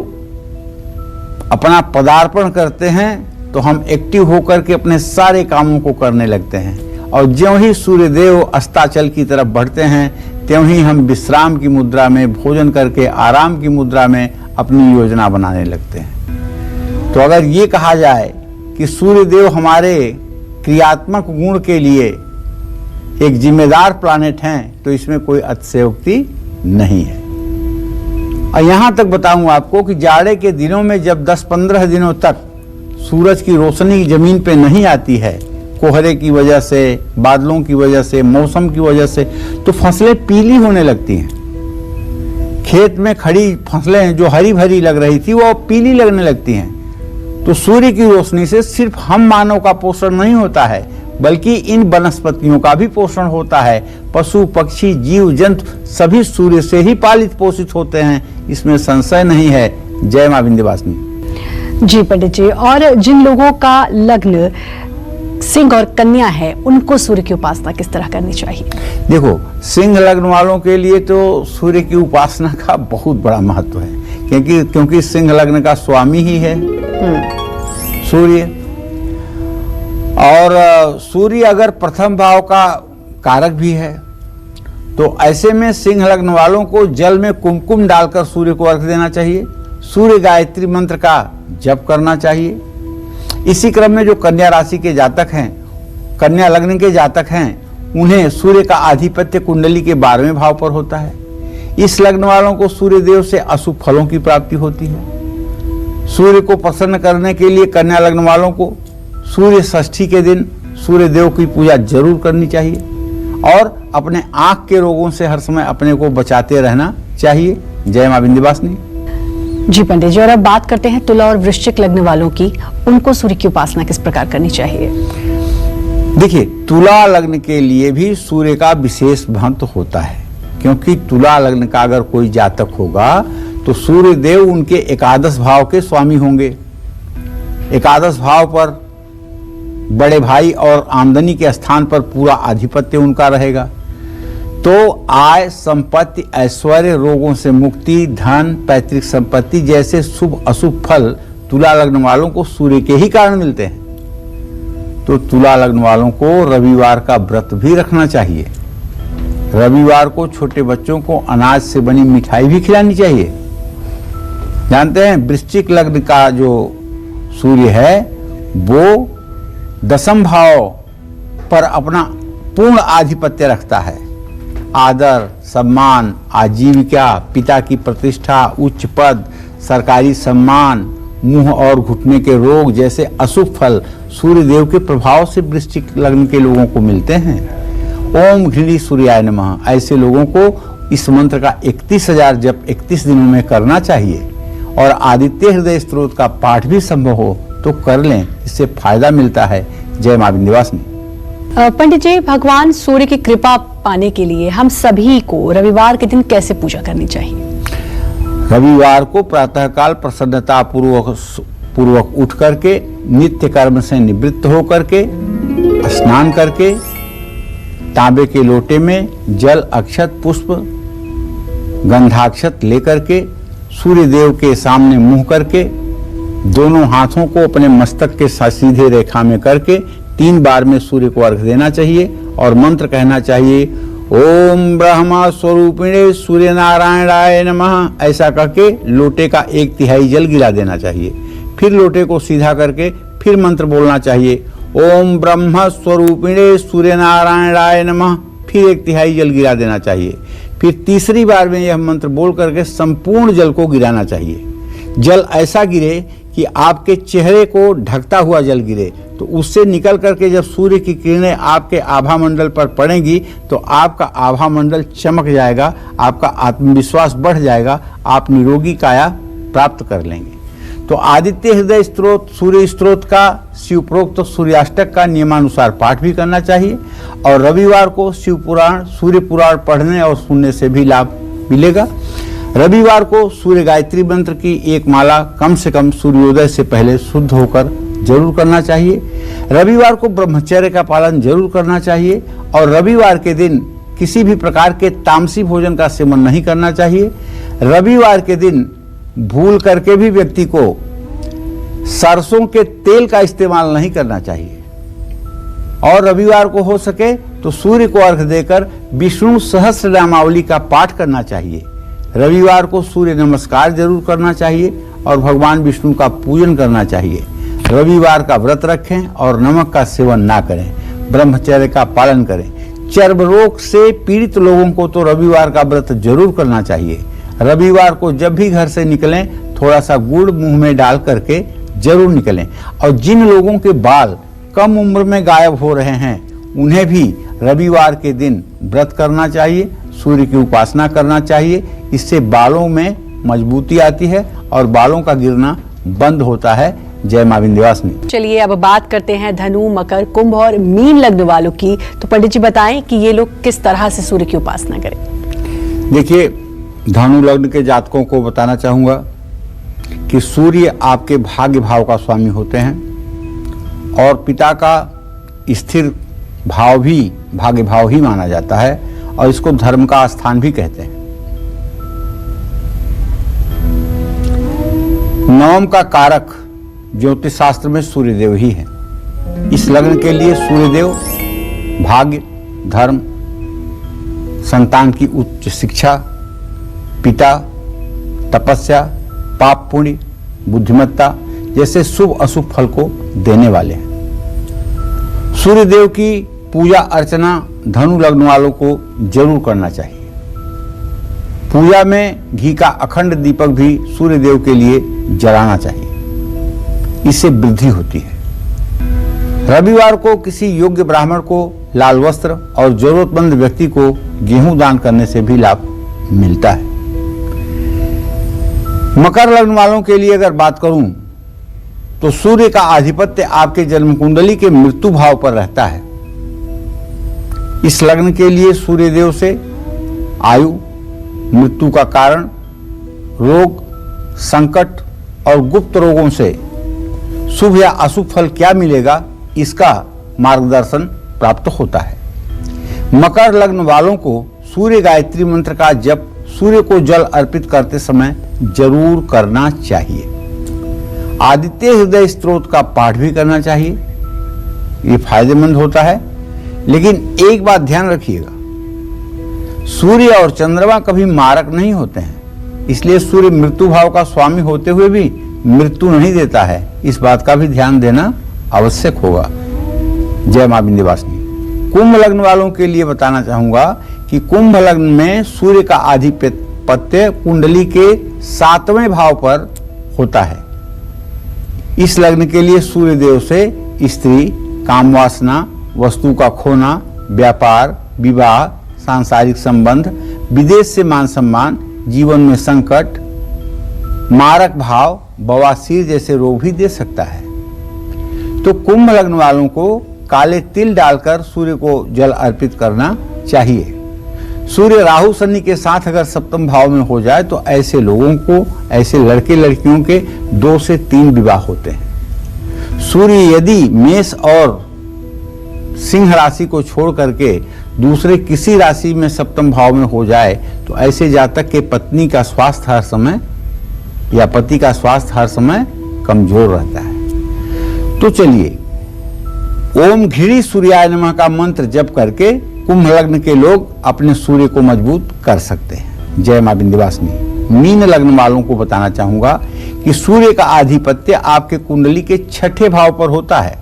अपना पदार्पण करते हैं तो हम एक्टिव होकर के अपने सारे कामों को करने लगते हैं और ज्यों ही सूर्य देव अस्ताचल की तरफ बढ़ते हैं त्यों ही हम विश्राम की मुद्रा में, भोजन करके आराम की मुद्रा में अपनी योजना बनाने लगते हैं। तो अगर ये कहा जाए कि सूर्य देव हमारे क्रियात्मक गुण के लिए एक जिम्मेदार प्लानेट हैं तो इसमें कोई अतिशयोक्ति नहीं है। और यहां तक बताऊं आपको कि जाड़े के दिनों में जब 10-15 दिनों तक सूरज की रोशनी जमीन पे नहीं आती है, कोहरे की वजह से, बादलों की वजह से, मौसम की वजह से, तो फसलें पीली होने लगती हैं। खेत में खड़ी फसलें जो हरी भरी लग रही थी वो पीली लगने लगती हैं। तो सूर्य की रोशनी से सिर्फ हम मानव का पोषण नहीं होता है बल्कि इन वनस्पतियों का भी पोषण होता है। पशु पक्षी जीव जंतु सभी सूर्य से ही पालित पोषित होते हैं, इसमें संशय नहीं है। जय मां विंध्यवासिनी। जी पंडित जी, और जिन लोगों का लग्न सिंह और कन्या है उनको सूर्य की उपासना किस तरह करनी चाहिए? देखो, सिंह लग्न वालों के लिए तो सूर्य की उपासना का बहुत बड़ा महत्व है, क्योंकि सिंह लग्न का स्वामी ही है सूर्य। और सूर्य अगर प्रथम भाव का कारक भी है तो ऐसे में सिंह लग्न वालों को जल में कुमकुम डालकर सूर्य को अर्घ देना चाहिए। सूर्य गायत्री मंत्र का जप करना चाहिए। इसी क्रम में जो कन्या राशि के जातक हैं, कन्या लग्न के जातक हैं, उन्हें सूर्य का आधिपत्य कुंडली के 12वें भाव पर होता है। इस लग्न वालों को सूर्य देव से अशुभ फलों की प्राप्ति होती है। सूर्य को प्रसन्न करने के लिए कन्या लग्न वालों को सूर्य षष्ठी के दिन सूर्य देव की पूजा जरूर करनी चाहिए और अपने आंख के रोगों से हर समय अपने को बचाते रहना चाहिए। जय मां विंध्यवासिनी। जी पंडित जी, और अब बात करते हैं तुला और वृश्चिक लग्न वालों की। उनको सूर्य की उपासना किस प्रकार करनी चाहिए? देखिए, तुला लग्न के लिए भी सूर्य का विशेष महत्व होता है, क्योंकि तुला लग्न का अगर कोई जातक होगा तो सूर्य देव उनके एकादश भाव के स्वामी होंगे। एकादश भाव पर बड़े भाई और आमदनी के स्थान पर पूरा आधिपत्य उनका रहेगा। तो आय, संपत्ति, ऐश्वर्य, रोगों से मुक्ति, धन, पैतृक संपत्ति जैसे शुभ अशुभ फल तुला लग्न वालों को सूर्य के ही कारण मिलते हैं। तो तुला लग्न वालों को रविवार का व्रत भी रखना चाहिए। रविवार को छोटे बच्चों को अनाज से बनी मिठाई भी खिलानी चाहिए। जानते हैं, वृश्चिक लग्न का जो सूर्य है वो दशम भाव पर अपना पूर्ण आधिपत्य रखता है। आदर, सम्मान, आजीविका, पिता की प्रतिष्ठा, उच्च पद, सरकारी सम्मान, मुंह और घुटने के रोग जैसे अशुभ फल सूर्य देव के प्रभाव से वृश्चिक लग्न के लोगों को मिलते हैं। ओम घृणी सूर्याय नमः ऐसे लोगों को इस मंत्र का 31,000 जप 31 दिनों में करना चाहिए। और आदित्य हृदय स्तोत्र का पाठ भी संभव हो तो कर लें, इससे फायदा मिलता है। जय मां विंध्यवासिनी। पंडित जी, भगवान सूर्य की कृपा पाने के लिए हम सभी को रविवार के दिन कैसे पूजा करनी चाहिए? रविवार को प्रातःकाल प्रसन्नता पूर्वक उठ करके नित्य कर्म से निवृत्त होकर के स्नान करके तांबे के लोटे में जल, अक्षत, पुष्प, गंधाक्षत लेकर के सूर्य देव के सामने मुंह करके दोनों हाथों को अपने मस्तक के साथ सीधे रेखा में करके 3 बार में सूर्य को अर्घ देना चाहिए और मंत्र कहना चाहिए, ओम ब्रह्मा स्वरूपिणे सूर्य नारायणाय नमः। ऐसा करके लोटे का 1/3 जल गिरा देना चाहिए। फिर लोटे को सीधा करके फिर मंत्र बोलना चाहिए, ओम ब्रह्म स्वरूपिणे सूर्य नारायणाय नमः। फिर 1/3 जल गिरा देना चाहिए। फिर तीसरी बार में यह मंत्र बोल करके संपूर्ण जल को गिराना चाहिए। जल ऐसा गिरे कि आपके चेहरे को ढकता हुआ जल गिरे, तो उससे निकल करके जब सूर्य की किरणें आपके आभा मंडल पर पड़ेंगी तो आपका आभा मंडल चमक जाएगा, आपका आत्मविश्वास बढ़ जाएगा, आप निरोगी काया प्राप्त कर लेंगे। तो आदित्य हृदय स्तोत्र, सूर्य स्तोत्र का शिवप्रोक्त सूर्याष्टक का नियमानुसार पाठ भी करना चाहिए। और रविवार को शिव पुराण, सूर्य पुराण पढ़ने और सुनने से भी लाभ मिलेगा। रविवार को सूर्य गायत्री मंत्र की एक माला कम से कम सूर्योदय से पहले शुद्ध होकर जरूर करना चाहिए। रविवार को ब्रह्मचर्य का पालन जरूर करना चाहिए। और रविवार के दिन किसी भी प्रकार के तामसी भोजन का सेवन नहीं करना चाहिए। रविवार के दिन भूल करके भी व्यक्ति को सरसों के तेल का इस्तेमाल नहीं करना चाहिए। और रविवार को हो सके तो सूर्य को अर्घ देकर विष्णु सहस्त्र नामावली का पाठ करना चाहिए। रविवार को सूर्य नमस्कार जरूर करना चाहिए और भगवान विष्णु का पूजन करना चाहिए। रविवार का व्रत रखें और नमक का सेवन ना करें, ब्रह्मचर्य का पालन करें। चर्म रोग से पीड़ित लोगों को तो रविवार का व्रत जरूर करना चाहिए। रविवार को जब भी घर से निकलें थोड़ा सा गुड़ मुंह में डाल करके जरूर निकलें। और जिन लोगों के बाल कम उम्र में गायब हो रहे हैं उन्हें भी रविवार के दिन व्रत करना चाहिए, सूर्य की उपासना करना चाहिए। इससे बालों में मजबूती आती है और बालों का गिरना बंद होता है। जय मां विंध्यवासिनी। चलिए अब बात करते हैं धनु, मकर, कुंभ और मीन लग्न वालों की। तो पंडित जी बताएं कि ये लोग किस तरह से सूर्य की उपासना करें? देखिए, धनु लग्न के जातकों को बताना चाहूंगा कि सूर्य आपके भाग्य भाव का स्वामी होते हैं और पिता का स्थिर भाव भी भाग्य भाव ही माना जाता है और इसको धर्म का स्थान भी कहते हैं। नवम का कारक ज्योतिष शास्त्र में सूर्यदेव ही है। इस लग्न के लिए सूर्यदेव भाग्य, धर्म, संतान की उच्च शिक्षा, पिता, तपस्या, पाप पुण्य, बुद्धिमत्ता जैसे शुभ अशुभ फल को देने वाले हैं। सूर्यदेव की पूजा अर्चना धनु लग्न वालों को जरूर करना चाहिए। पूजा में घी का अखंड दीपक भी सूर्यदेव के लिए जलाना चाहिए, इससे वृद्धि होती है। रविवार को किसी योग्य ब्राह्मण को लाल वस्त्र और जरूरतमंद व्यक्ति को गेहूं दान करने से भी लाभ मिलता है। मकर लग्न वालों के लिए अगर बात करूं तो सूर्य का आधिपत्य आपके जन्म कुंडली के मृत्यु भाव पर रहता है। इस लग्न के लिए सूर्य देव से आयु, मृत्यु का कारण, रोग, संकट और गुप्त रोगों से शुभ या अशुभ फल क्या मिलेगा, इसका मार्गदर्शन प्राप्त होता है। मकर लग्न वालों को सूर्य गायत्री मंत्र का जप सूर्य को जल अर्पित करते समय जरूर करना चाहिए। आदित्य हृदय स्तोत्र का पाठ भी करना चाहिए, ये फायदेमंद होता है। लेकिन एक बात ध्यान रखिएगा, सूर्य और चंद्रमा कभी मारक नहीं होते हैं, इसलिए सूर्य मृत्यु भाव का स्वामी होते हुए भी मृत्यु नहीं देता है। इस बात का भी ध्यान देना आवश्यक होगा। जय मां विंध्यवासिनी। कुंभ लग्न वालों के लिए बताना चाहूंगा कि कुंभ लग्न में सूर्य का आधिपत्य कुंडली के 7वें भाव पर होता है। इस लग्न के लिए सूर्य देव से स्त्री, काम वासना, वस्तु का खोना, व्यापार, विवाह, सांसारिक संबंध, विदेश से मान सम्मान, जीवन में संकट, मारक भाव, बवासीर जैसे रोग भी दे सकता है। तो कुंभ लग्न वालों को काले तिल डालकर सूर्य को जल अर्पित करना चाहिए। सूर्य राहु शनि के साथ अगर सप्तम भाव में हो जाए तो ऐसे लोगों को, ऐसे लड़के लड़कियों के 2 से 3 विवाह होते हैं। सूर्य यदि मेष और सिंह राशि को छोड़ करके दूसरे किसी राशि में सप्तम भाव में हो जाए तो ऐसे जातक के पत्नी का स्वास्थ्य हर समय या पति का स्वास्थ्य हर समय कमजोर रहता है। तो चलिए, ओम घिरी सूर्याय नमः का मंत्र जप करके कुंभ लग्न के लोग अपने सूर्य को मजबूत कर सकते हैं। जय मां विंध्यवासिनी। मीन लग्न वालों को बताना चाहूंगा कि सूर्य का आधिपत्य आपके कुंडली के 6ठे भाव पर होता है।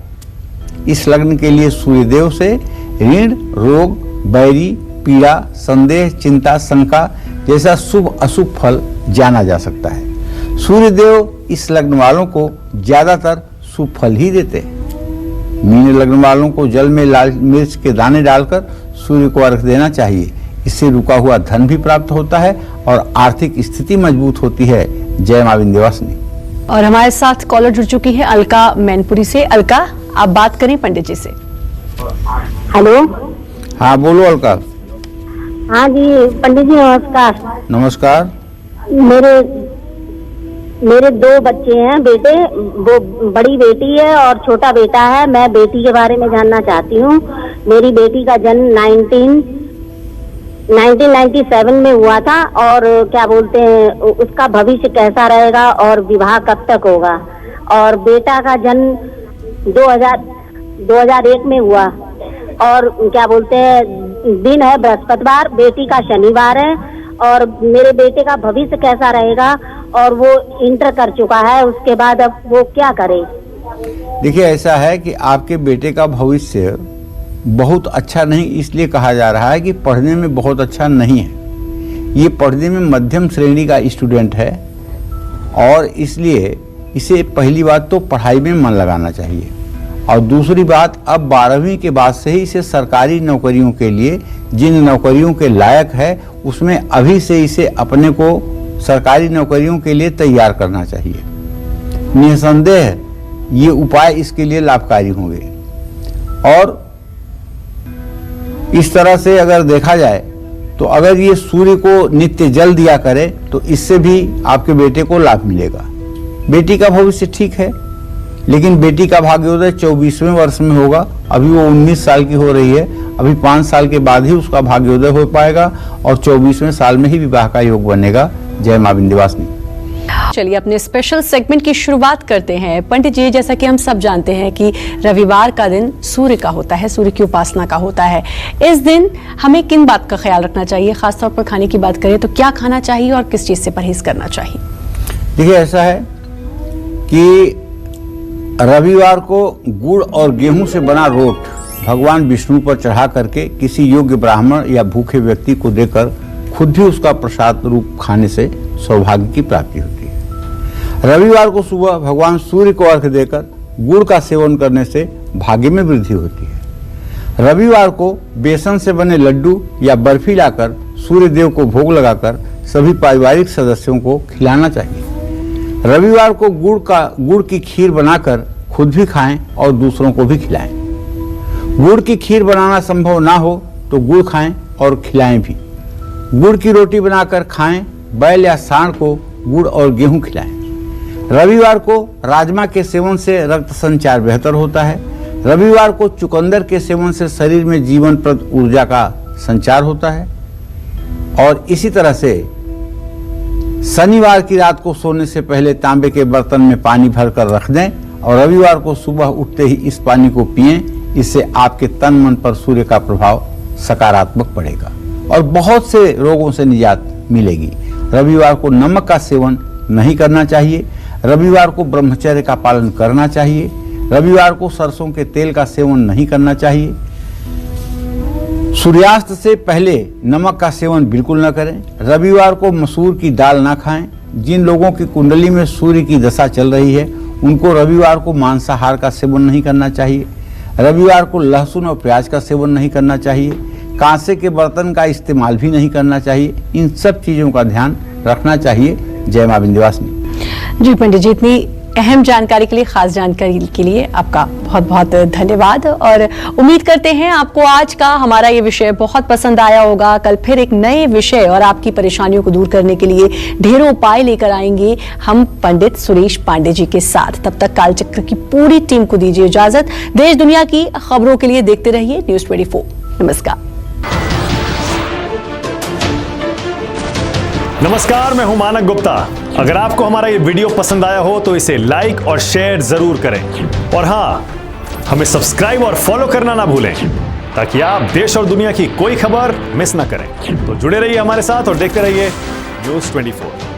इस लग्न के लिए सूर्य देव से ऋण, रोग, बैरी, पीड़ा, संदेह, चिंता, शंका जैसा शुभ अशुभ फल जाना जा सकता है। सूर्य देव इस लग्न वालों को ज्यादातर शुभ फल ही देते हैं। मीन लग्न वालों को जल में लाल मिर्च के दाने डालकर सूर्य को अर्घ देना चाहिए। इससे रुका हुआ धन भी प्राप्त होता है और आर्थिक स्थिति मजबूत होती है। जय मां विंध्यवासिनी। और हमारे साथ कॉलर जुड़ चुकी है अलका मैनपुरी से। अलका, आप बात करें पंडित जी से। हेलो। हाँ बोलो अलका। हाँ जी पंडित जी नमस्कार। नमस्कार। मेरे 2 बच्चे हैं बेटे, वो बड़ी बेटी है और छोटा बेटा है। मैं बेटी के बारे में जानना चाहती हूँ। मेरी बेटी का जन्म 1997 में हुआ था और क्या बोलते हैं उसका भविष्य कैसा रहेगा और विवाह कब तक होगा। और बेटा का जन्म 2001 में हुआ और क्या बोलते हैं दिन है बृहस्पतिवार, बेटी का शनिवार है। और मेरे बेटे का भविष्य कैसा रहेगा और वो इंटर कर चुका है, उसके बाद अब वो क्या करे। देखिए, ऐसा है कि आपके बेटे का भविष्य बहुत अच्छा नहीं इसलिए कहा जा रहा है कि पढ़ने में बहुत अच्छा नहीं है। ये पढ़ने में मध्यम श्रेणी का स्टूडेंट है और इसलिए इसे पहली बात तो पढ़ाई में मन लगाना चाहिए और दूसरी बात अब 12वीं के बाद से ही इसे सरकारी नौकरियों के लिए, जिन नौकरियों के लायक है उसमें अभी से इसे अपने को सरकारी नौकरियों के लिए तैयार करना चाहिए। निसंदेह ये उपाय इसके लिए लाभकारी होंगे। और इस तरह से अगर देखा जाए तो अगर ये सूर्य को नित्य जल दिया करे तो इससे भी आपके बेटे को लाभ मिलेगा। बेटी का भविष्य ठीक है, लेकिन बेटी का भाग्योदय 24वें वर्ष में होगा। अभी वो 19 साल की हो रही है, अभी 5 साल के बाद ही उसका भाग्योदय हो पाएगा और 24वें साल में ही विवाह का योग बनेगा। जय मां विंध्यवासिनी। चलिए अपने स्पेशल सेगमेंट की शुरुआत करते हैं। पंडित जी, जैसा कि हम सब जानते हैं कि रविवार का दिन सूर्य का होता है, सूर्य की उपासना का होता है। इस दिन हमें किन बात का ख्याल रखना चाहिए? खासतौर पर खाने की बात करें तो क्या खाना चाहिए और किस चीज से परहेज करना चाहिए? देखिए, ऐसा है कि रविवार को गुड़ और गेहूं से बना रोट भगवान विष्णु पर चढ़ा करके किसी योग्य ब्राह्मण या भूखे व्यक्ति को देकर खुद भी उसका प्रसाद रूप खाने से सौभाग्य की प्राप्ति होती है। रविवार को सुबह भगवान सूर्य को अर्घ्य देकर गुड़ का सेवन करने से भाग्य में वृद्धि होती है। रविवार को बेसन से बने लड्डू या बर्फी लाकर सूर्य देव को भोग लगाकर सभी पारिवारिक सदस्यों को खिलाना चाहिए। रविवार को गुड़ की खीर बनाकर खुद भी खाएं और दूसरों को भी खिलाएं। गुड़ की खीर बनाना संभव ना हो तो गुड़ खाएं और खिलाएं भी। गुड़ की रोटी बनाकर खाएं, बैल या सांड को गुड़ और गेहूं खिलाएं। रविवार को राजमा के सेवन से रक्त संचार बेहतर होता है। रविवार को चुकंदर के सेवन से शरीर में जीवनप्रद ऊर्जा का संचार होता है। और इसी तरह से शनिवार की रात को सोने से पहले तांबे के बर्तन में पानी भरकर रख दें और रविवार को सुबह उठते ही इस पानी को पिएं। इससे आपके तन मन पर सूर्य का प्रभाव सकारात्मक पड़ेगा और बहुत से रोगों से निजात मिलेगी। रविवार को नमक का सेवन नहीं करना चाहिए। रविवार को ब्रह्मचर्य का पालन करना चाहिए। रविवार को सरसों के तेल का सेवन नहीं करना चाहिए। सूर्यास्त से पहले नमक का सेवन बिल्कुल न करें। रविवार को मसूर की दाल ना खाएं। जिन लोगों की कुंडली में सूर्य की दशा चल रही है उनको रविवार को मांसाहार का सेवन नहीं करना चाहिए। रविवार को लहसुन और प्याज का सेवन नहीं करना चाहिए। कांसे के बर्तन का इस्तेमाल भी नहीं करना चाहिए। इन सब चीज़ों का ध्यान रखना चाहिए। जय मां विंध्यवासिनी। जी पंडित जी, इतनी अहम जानकारी के लिए, खास जानकारी के लिए आपका बहुत बहुत धन्यवाद। और उम्मीद करते हैं आपको आज का हमारा ये विषय बहुत पसंद आया होगा। कल फिर एक नए विषय और आपकी परेशानियों को दूर करने के लिए ढेरों उपाय लेकर आएंगे हम पंडित सुरेश पांडे जी के साथ। तब तक कालचक्र की पूरी टीम को दीजिए इजाजत। देश दुनिया की खबरों के लिए देखते रहिए न्यूज़ 24। नमस्कार। नमस्कार, मैं हूं मानक गुप्ता। अगर आपको हमारा ये वीडियो पसंद आया हो तो इसे लाइक और शेयर जरूर करें। और हाँ, हमें सब्सक्राइब और फॉलो करना ना भूलें ताकि आप देश और दुनिया की कोई खबर मिस ना करें। तो जुड़े रहिए हमारे साथ और देखते रहिए न्यूज़ 24।